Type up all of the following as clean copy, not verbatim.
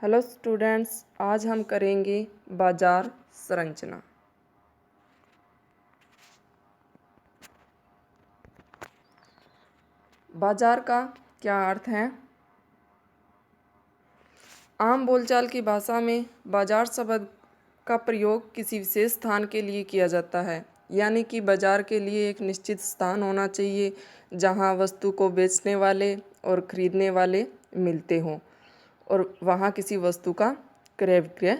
Hello students, आज हम करेंगे बाजार संरचना। बाजार का क्या अर्थ है? आम बोलचाल की भाषा में बाजार शब्द का प्रयोग किसी विशेष स्थान के लिए किया जाता है, यानी कि बाजार के लिए एक निश्चित स्थान होना चाहिए जहां वस्तु को बेचने वाले और खरीदने वाले मिलते हों और वहां किसी वस्तु का क्रय विक्रय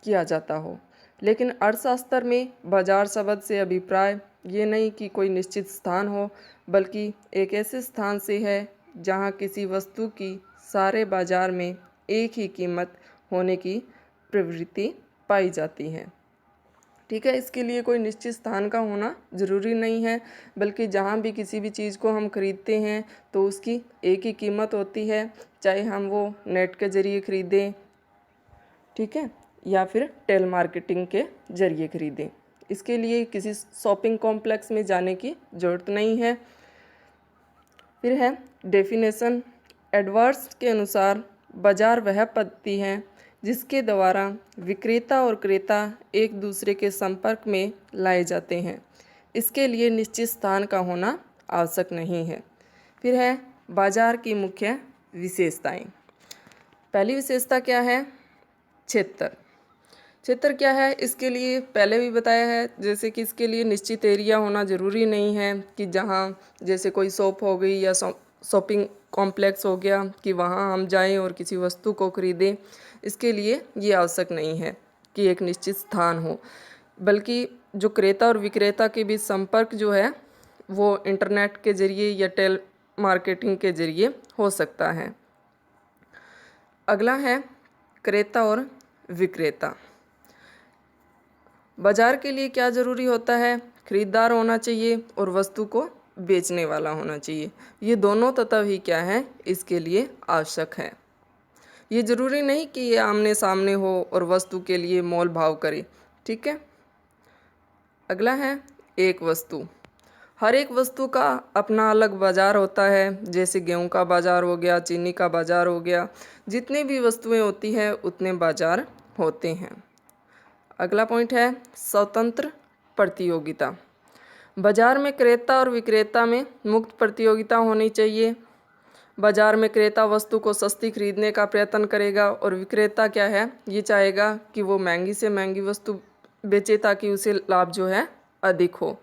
किया जाता हो। लेकिन अर्थशास्त्र में बाजार शब्द से अभिप्राय ये नहीं कि कोई निश्चित स्थान हो, बल्कि एक ऐसे स्थान से है जहां किसी वस्तु की सारे बाजार में एक ही कीमत होने की प्रवृत्ति पाई जाती है। ठीक है, इसके लिए कोई निश्चित स्थान का होना ज़रूरी नहीं है, बल्कि जहाँ भी किसी भी चीज़ को हम खरीदते हैं तो उसकी एक ही कीमत होती है, चाहे हम वो नेट के ज़रिए खरीदें, ठीक है, या फिर टेल मार्केटिंग के ज़रिए खरीदें। इसके लिए किसी शॉपिंग कॉम्प्लेक्स में जाने की ज़रूरत नहीं है। फिर है डेफिनेशन। एडवर्ड्स के अनुसार बाजार वह पद्धति है जिसके द्वारा विक्रेता और क्रेता एक दूसरे के संपर्क में लाए जाते हैं। इसके लिए निश्चित स्थान का होना आवश्यक नहीं है। फिर है बाजार की मुख्य विशेषताएं। पहली विशेषता क्या है? क्षेत्र। क्षेत्र क्या है? इसके लिए पहले भी बताया है, जैसे कि इसके लिए निश्चित एरिया होना ज़रूरी नहीं है कि जहाँ जैसे कोई शॉप हो गई या शॉपिंग कॉम्प्लेक्स हो गया कि वहाँ हम जाएं और किसी वस्तु को खरीदें। इसके लिए ये आवश्यक नहीं है कि एक निश्चित स्थान हो, बल्कि जो क्रेता और विक्रेता के बीच संपर्क जो है वो इंटरनेट के ज़रिए या टेल मार्केटिंग के ज़रिए हो सकता है। अगला है क्रेता और विक्रेता। बाजार के लिए क्या ज़रूरी होता है? खरीदार होना चाहिए और वस्तु को बेचने वाला होना चाहिए। ये दोनों तत्व ही क्या है, इसके लिए आवश्यक है। ये ज़रूरी नहीं कि ये आमने सामने हो और वस्तु के लिए मोल भाव करे। ठीक है। अगला है एक वस्तु। हर एक वस्तु का अपना अलग बाज़ार होता है, जैसे गेहूं का बाज़ार हो गया, चीनी का बाज़ार हो गया। जितनी भी वस्तुएं होती हैं उतने बाज़ार होते हैं। अगला पॉइंट है स्वतंत्र प्रतियोगिता। बाजार में क्रेता और विक्रेता में मुक्त प्रतियोगिता होनी चाहिए। बाजार में क्रेता वस्तु को सस्ती खरीदने का प्रयत्न करेगा और विक्रेता क्या है, ये चाहेगा कि वो महंगी से महंगी वस्तु बेचे ताकि उसे लाभ जो है अधिक हो।